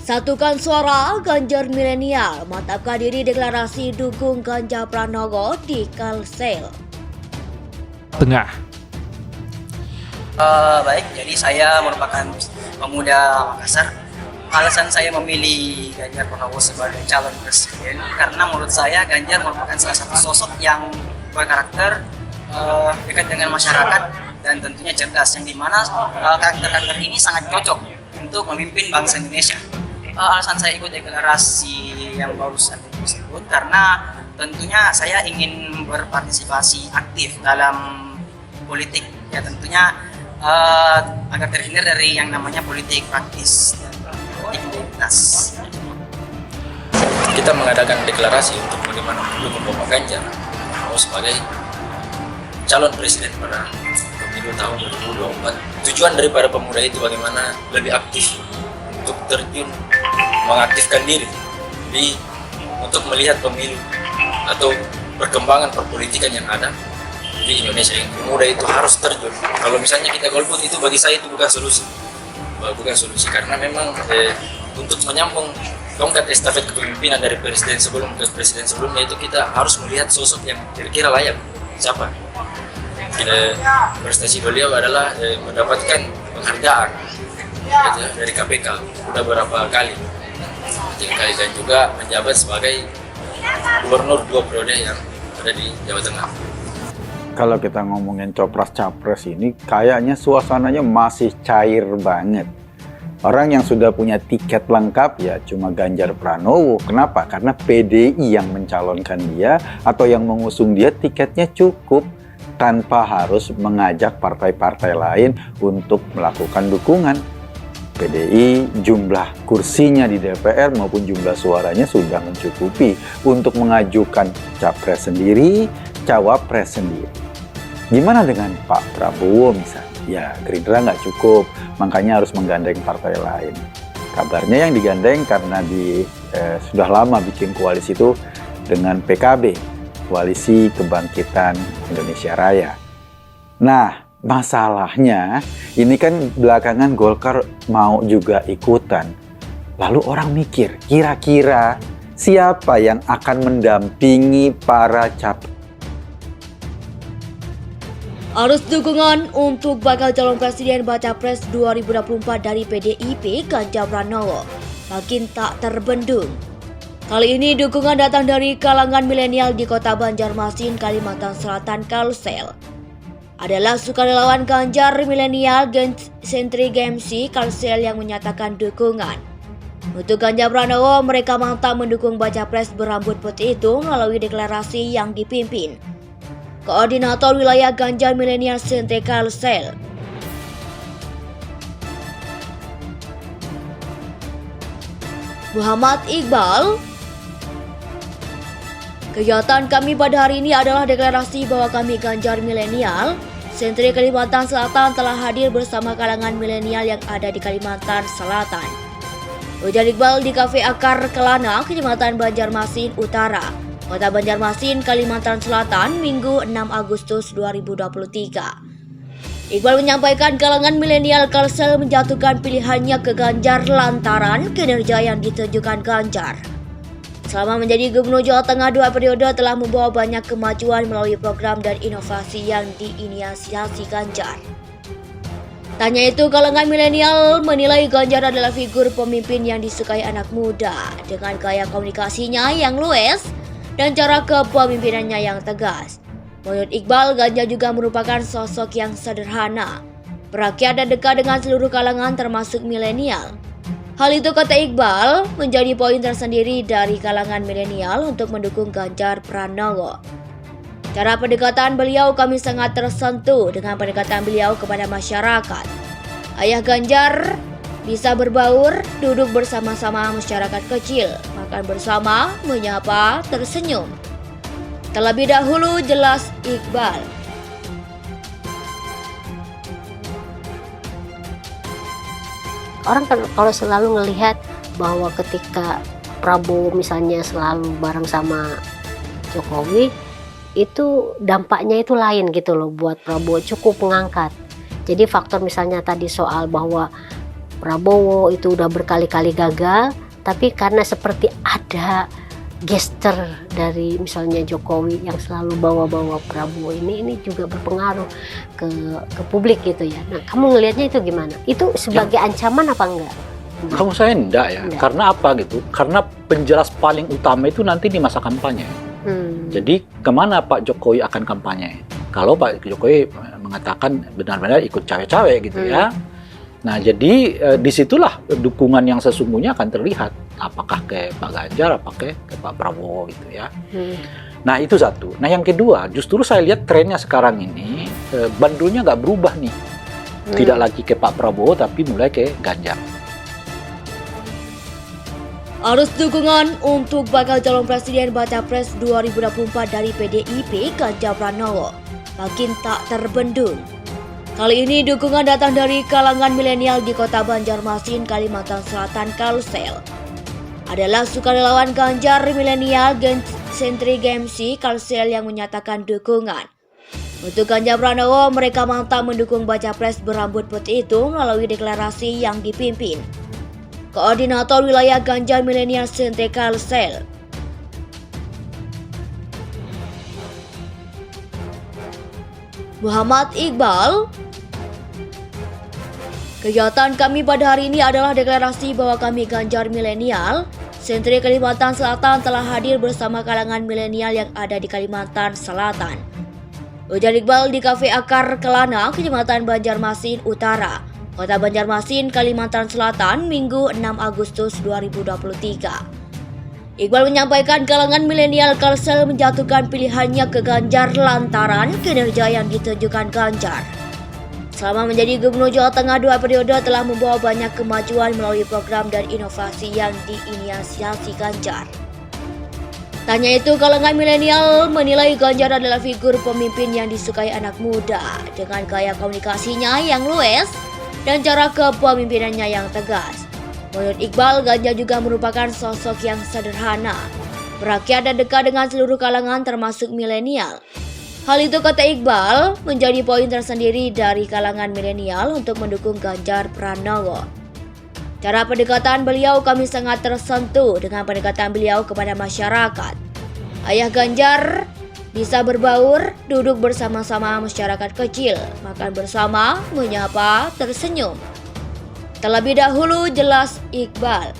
Satukan suara Ganjar Milenial, mantapkan diri deklarasi dukung Ganjar Pranowo di Kalsel. Tengah. Baik, jadi saya merupakan pemuda Makassar. Alasan saya memilih Ganjar Pranowo sebagai calon presiden karena menurut saya Ganjar merupakan salah satu sosok yang berkarakter dekat dengan masyarakat dan tentunya cerdas, yang dimana karakter-karakter ini sangat cocok untuk memimpin bangsa Indonesia. Alasan saya ikut deklarasi yang barusan tersebut karena tentunya saya ingin berpartisipasi aktif dalam politik, ya tentunya agar terhindar dari yang namanya politik praktis dan politik identitas. Kita mengadakan deklarasi untuk bagaimana mendukung Bapak Ganjar sebagai calon presiden pada pemilu tahun 2024. Tujuan daripada pemuda itu bagaimana lebih aktif untuk terjun, mengaktifkan diri untuk melihat pemilu atau perkembangan perpolitikan yang ada di Indonesia ini. Pemuda itu harus terjun. Kalau misalnya kita golput, itu bagi saya itu bukan solusi, karena memang untuk menyambung tongkat estafet kepemimpinan dari presiden sebelum ke presiden sebelumnya itu kita harus melihat sosok yang kira-kira layak. Siapa? Prestasi beliau adalah mendapatkan penghargaan dari KPK udah berapa kali, dan juga menjabat sebagai gubernur 2 periode yang ada di Jawa Tengah. Kalau kita ngomongin Copras-Capres ini, kayaknya suasananya masih cair banget. Orang yang sudah punya tiket lengkap ya cuma Ganjar Pranowo. Kenapa? Karena PDI yang mencalonkan dia atau yang mengusung dia tiketnya cukup, tanpa harus mengajak partai-partai lain untuk melakukan dukungan. PDI jumlah kursinya di DPR maupun jumlah suaranya sudah mencukupi untuk mengajukan capres sendiri, cawapres sendiri. Gimana dengan Pak Prabowo misalnya? Ya, Gerindra nggak cukup, makanya harus menggandeng partai lain. Kabarnya yang digandeng karena sudah lama bikin koalisi itu dengan PKB, Koalisi Kebangkitan Indonesia Raya. Nah, masalahnya ini kan belakangan Golkar mau juga ikutan. Lalu orang mikir, kira-kira siapa yang akan mendampingi para capres? Arus dukungan untuk bakal calon presiden baca pres 2024 dari PDIP Ganjar Pranowo makin tak terbendung. Kali ini dukungan datang dari kalangan milenial di kota Banjarmasin, Kalimantan Selatan, Kalsel. Adalah sukarelawan Ganjar milenial Sentri GMC Kalsel yang menyatakan dukungan. Untuk Ganjar Pranowo, mereka mantap mendukung baca pres berambut putih itu melalui deklarasi yang dipimpin Koordinator Wilayah Ganjar Milenial Sentri Kalsel. Muhammad Iqbal. Kegiatan kami pada hari ini adalah deklarasi bahwa kami Ganjar Milenial Sentri Kalimantan Selatan telah hadir bersama kalangan milenial yang ada di Kalimantan Selatan. Ujar Iqbal di Kafe Akar Kelana, Kecamatan Banjarmasin Utara, Kota Banjarmasin, Kalimantan Selatan, Minggu 6 Agustus 2023. Iqbal menyampaikan kalangan milenial Kalsel menjatuhkan pilihannya ke Ganjar lantaran kinerja yang ditunjukkan Ganjar. Selama menjadi Gubernur Jawa Tengah 2 periode telah membawa banyak kemajuan melalui program dan inovasi yang diinisiasi Ganjar. Tanya itu, kalangan milenial menilai Ganjar adalah figur pemimpin yang disukai anak muda dengan gaya komunikasinya yang luwes dan cara kepemimpinannya yang tegas. Menurut Iqbal, Ganjar juga merupakan sosok yang sederhana, berakyat dan dekat dengan seluruh kalangan termasuk milenial. Hal itu, kata Iqbal, menjadi poin tersendiri dari kalangan milenial untuk mendukung Ganjar Pranowo. Cara pendekatan beliau, kami sangat tersentuh dengan pendekatan beliau kepada masyarakat. Ayah Ganjar bisa berbaur, duduk bersama-sama masyarakat kecil, makan bersama, menyapa, tersenyum. Terlebih dahulu, jelas Iqbal. Orang kan kalau selalu ngelihat bahwa ketika Prabowo misalnya selalu bareng sama Jokowi, itu dampaknya itu lain gitu loh buat Prabowo, cukup mengangkat. Jadi faktor misalnya tadi soal bahwa Prabowo itu udah berkali-kali gagal, tapi karena seperti ada gesture dari misalnya Jokowi yang selalu bawa-bawa Prabowo ini juga berpengaruh ke publik gitu ya. Nah, kamu ngelihatnya itu gimana? Itu sebagai ancaman apa enggak? Kamu saya enggak ya. Enggak. Karena apa gitu? Karena penjelas paling utama itu nanti di masa kampanye. Jadi kemana Pak Jokowi akan kampanye? Kalau Pak Jokowi mengatakan benar-benar ikut cawe-cawe gitu ya. Nah, jadi disitulah dukungan yang sesungguhnya akan terlihat. Apakah ke Pak Ganjar, apakah ke Pak Prabowo gitu ya. Nah, itu satu. Nah, yang kedua, justru saya lihat trennya sekarang ini, bandulnya nggak berubah nih. Tidak lagi ke Pak Prabowo, tapi mulai ke Ganjar. Arus dukungan untuk bakal calon presiden baca pres 2024 dari PDIP Ganjar Pranowo makin tak terbendung. Kali ini dukungan datang dari kalangan milenial di kota Banjarmasin, Kalimantan Selatan, Kalsel. Adalah sukarelawan Ganjar milenial Sentri GMC Kalsel yang menyatakan dukungan. Untuk Ganjar Pranowo, mereka mantap mendukung baca pres berambut putih itu melalui deklarasi yang dipimpin Koordinator Wilayah Ganjar Milenial Sentri Kalsel. Muhammad Iqbal, kegiatan kami pada hari ini adalah deklarasi bahwa kami Ganjar Milenial Sentri Kalimantan Selatan telah hadir bersama kalangan milenial yang ada di Kalimantan Selatan. Ujar Iqbal di Kafe Akar Kelana, Kecamatan Banjarmasin Utara, Kota Banjarmasin, Kalimantan Selatan, Minggu 6 Agustus 2023. Iqbal menyampaikan kalangan milenial Kalsel menjatuhkan pilihannya ke Ganjar lantaran kinerja yang ditunjukkan Ganjar. Selama menjadi Gubernur Jawa Tengah 2 periode telah membawa banyak kemajuan melalui program dan inovasi yang diinisiasi Ganjar. Tanya itu, kalangan milenial menilai Ganjar adalah figur pemimpin yang disukai anak muda dengan gaya komunikasinya yang luwes dan cara kepemimpinannya yang tegas. Menurut Iqbal, Ganjar juga merupakan sosok yang sederhana, berakyat dan dekat dengan seluruh kalangan termasuk milenial. Hal itu, kata Iqbal, menjadi poin tersendiri dari kalangan milenial untuk mendukung Ganjar Pranowo. Cara pendekatan beliau, kami sangat tersentuh dengan pendekatan beliau kepada masyarakat. Ayah Ganjar bisa berbaur, duduk bersama-sama masyarakat kecil, makan bersama, menyapa, tersenyum. Terlebih dahulu, jelas Iqbal,